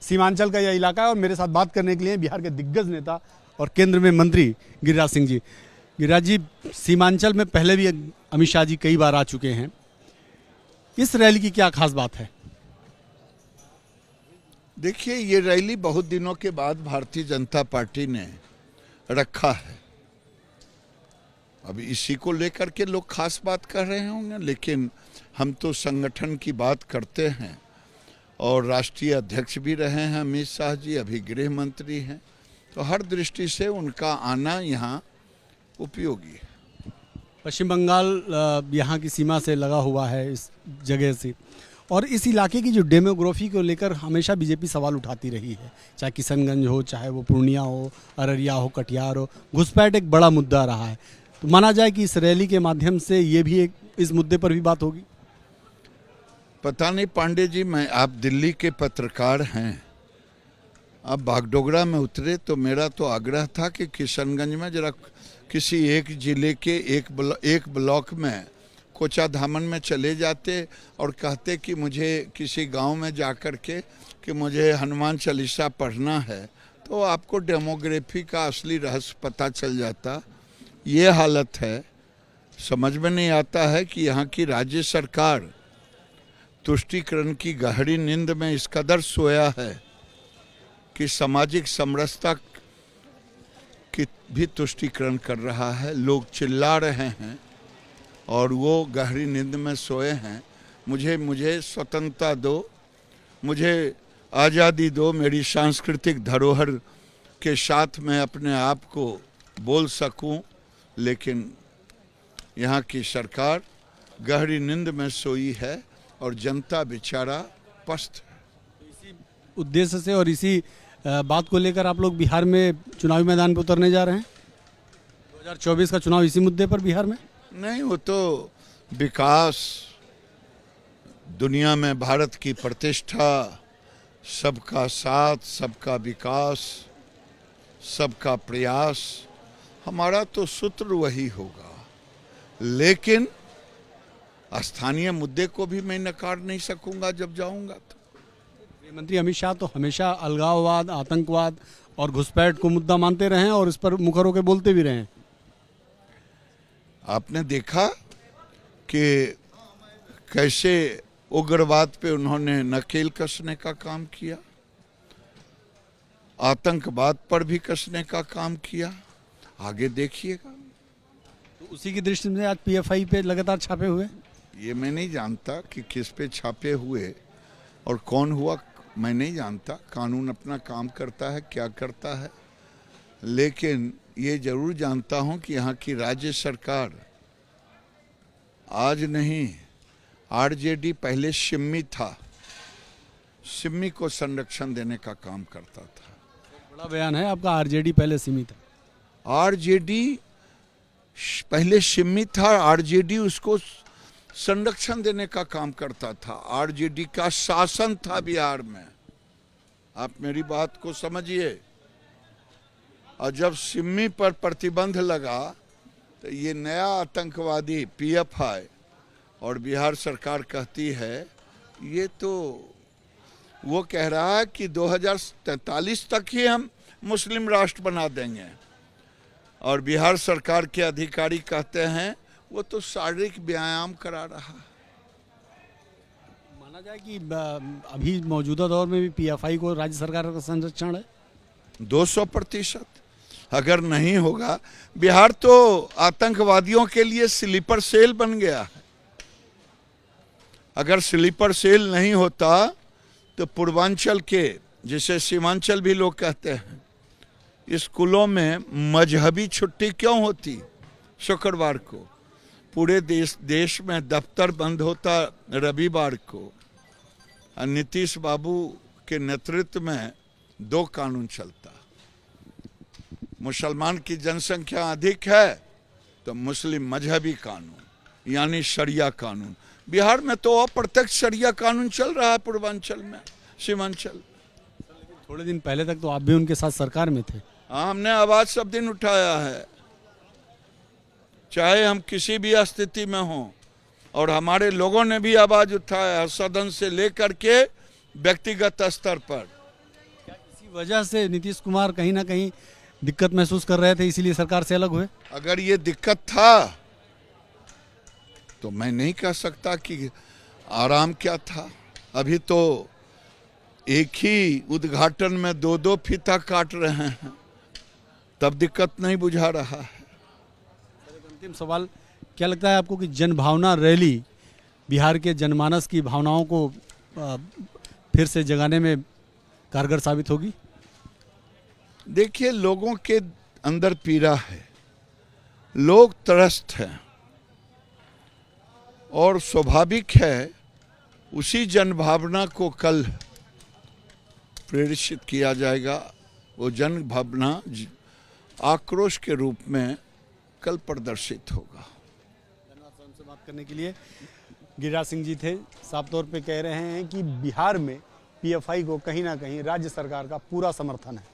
सीमांचल का यह इलाका है और मेरे साथ बात करने के लिए बिहार के दिग्गज नेता और केंद्र में मंत्री गिरिराज सिंह जी। गिरिराज जी, सीमांचल में पहले भी अमित शाह जी कई बार आ चुके हैं, इस रैली की क्या खास बात है? देखिए, ये रैली बहुत दिनों के बाद भारतीय जनता पार्टी ने रखा है। अब इसी को लेकर के लोग खास बात कर रहे होंगे, लेकिन हम तो संगठन की बात करते हैं और राष्ट्रीय अध्यक्ष भी रहे हैं अमित शाह जी, अभी गृह मंत्री हैं, तो हर दृष्टि से उनका आना यहाँ उपयोगी है। पश्चिम बंगाल यहाँ की सीमा से लगा हुआ है इस जगह से, और इस इलाके की जो डेमोग्राफी को लेकर हमेशा बीजेपी सवाल उठाती रही है, चाहे किशनगंज हो, चाहे वो पूर्णिया हो, अररिया हो, कटिहार हो, घुसपैठ एक बड़ा मुद्दा रहा है। तो माना जाए कि इस रैली के माध्यम से ये भी एक इस मुद्दे पर भी बात होगी। पता नहीं पांडे जी, आप दिल्ली के पत्रकार हैं, आप बागडोगरा में उतरे तो मेरा तो आग्रह था कि किशनगंज में जरा किसी एक जिले के एक ब्लॉक में कोचाधामन में चले जाते और कहते कि मुझे किसी गांव में जाकर के कि मुझे हनुमान चालीसा पढ़ना है, तो आपको डेमोग्राफी का असली रहस्य पता चल जाता। ये हालत है। समझ में नहीं आता है कि यहाँ की राज्य सरकार तुष्टीकरण की गहरी नींद में इस कदर सोया है कि सामाजिक समरसता की भी तुष्टीकरण कर रहा है। लोग चिल्ला रहे हैं और वो गहरी नींद में सोए हैं। मुझे स्वतंत्रता दो, मुझे आज़ादी दो, मेरी सांस्कृतिक धरोहर के साथ मैं अपने आप को बोल सकूं, लेकिन यहाँ की सरकार गहरी नींद में सोई है और जनता बेचारा पस्त है। इसी उद्देश्य से और इसी बात को लेकर आप लोग बिहार में चुनावी मैदान पर उतरने जा रहे हैं। 2024 का चुनाव इसी मुद्दे पर बिहार में नहीं, वो तो विकास, दुनिया में भारत की प्रतिष्ठा, सबका साथ, सबका विकास, सबका प्रयास, हमारा तो सूत्र वही होगा। लेकिन स्थानीय मुद्दे को भी मैं नकार नहीं सकूंगा जब जाऊंगा। तो गृहमंत्री अमित शाह तो हमेशा अलगाववाद, आतंकवाद और घुसपैठ को मुद्दा मानते रहे हैं और इस पर मुखर होकर बोलते भी रहे हैं। आपने देखा कि कैसे उग्रवाद पे उन्होंने नकेल कसने का काम किया, आतंकवाद पर भी कसने का काम किया। आगे देखिएगा। तो उसी की दृष्टि में आज पीएफआई पे लगातार छापे हुए। ये मैं नहीं जानता कि किस पे छापे हुए और कौन हुआ, मैं नहीं जानता। कानून अपना काम करता है, क्या करता है, लेकिन ये जरूर जानता हूं कि यहाँ की राज्य सरकार आज नहीं, आरजेडी पहले शिम्मी था, शिम्मी को संरक्षण देने का काम करता था। बड़ा बयान है आपका, आरजेडी पहले सीमित है। आरजेडी पहले शिम्मी था, आरजेडी उसको संरक्षण देने का काम करता था। आरजेडी का शासन था बिहार में, आप मेरी बात को समझिए। और जब सिम्मी पर प्रतिबंध लगा तो ये नया आतंकवादी पीएफआई और बिहार सरकार कहती है, ये तो वो कह रहा है कि 2043 तक ही हम मुस्लिम राष्ट्र बना देंगे, और बिहार सरकार के अधिकारी कहते हैं वो तो शारीरिक व्यायाम करा रहा है। माना जाए कि अभी मौजूदा दौर में भी पीएफआई को राज्य सरकार का संरक्षण है 200%। अगर नहीं होगा, बिहार तो आतंकवादियों के लिए स्लीपर सेल बन गया है। अगर स्लीपर सेल नहीं होता तो पूर्वांचल के, जिसे सीमांचल भी लोग कहते हैं, स्कूलों में मजहबी छुट्टी क्यों होती शुक्रवार को? पूरे देश में दफ्तर बंद होता रविवार को। नीतीश बाबू के नेतृत्व में 2 कानून चलता। मुसलमान की जनसंख्या अधिक है तो मुस्लिम मजहबी कानून यानी शरिया कानून। बिहार में तो अप्रत्यक्ष शरिया कानून चल रहा है, पूर्वांचल में, सीमांचल। थोड़े दिन पहले तक तो आप भी उनके साथ सरकार में थे। हाँ, हमने आवाज सब दिन उठाया है, चाहे हम किसी भी स्थिति में हों, और हमारे लोगों ने भी आवाज उठाया, सदन से लेकर के व्यक्तिगत स्तर पर। वजह से नीतीश कुमार कहीं ना कहीं दिक्कत महसूस कर रहे थे, इसीलिए सरकार से अलग हुए। अगर ये दिक्कत था तो मैं नहीं कह सकता कि आराम क्या था। अभी तो एक ही उद्घाटन में दो दो फीता काट रहे हैं, तब दिक्कत नहीं बुझा रहा है। एक अंतिम सवाल, क्या लगता है आपको कि जनभावना रैली बिहार के जनमानस की भावनाओं को फिर से जगाने में कारगर साबित होगी? देखिए, लोगों के अंदर पीड़ा है, लोग त्रस्त हैं और स्वाभाविक है उसी जनभावना को कल प्रेरित किया जाएगा। वो जनभावना आक्रोश के रूप में कल प्रदर्शित होगा। धन्यवाद सर, हमसे बात करने के लिए। गिरिराज सिंह जी थे, साफ तौर पे कह रहे हैं कि बिहार में पीएफआई को कहीं ना कहीं राज्य सरकार का पूरा समर्थन है।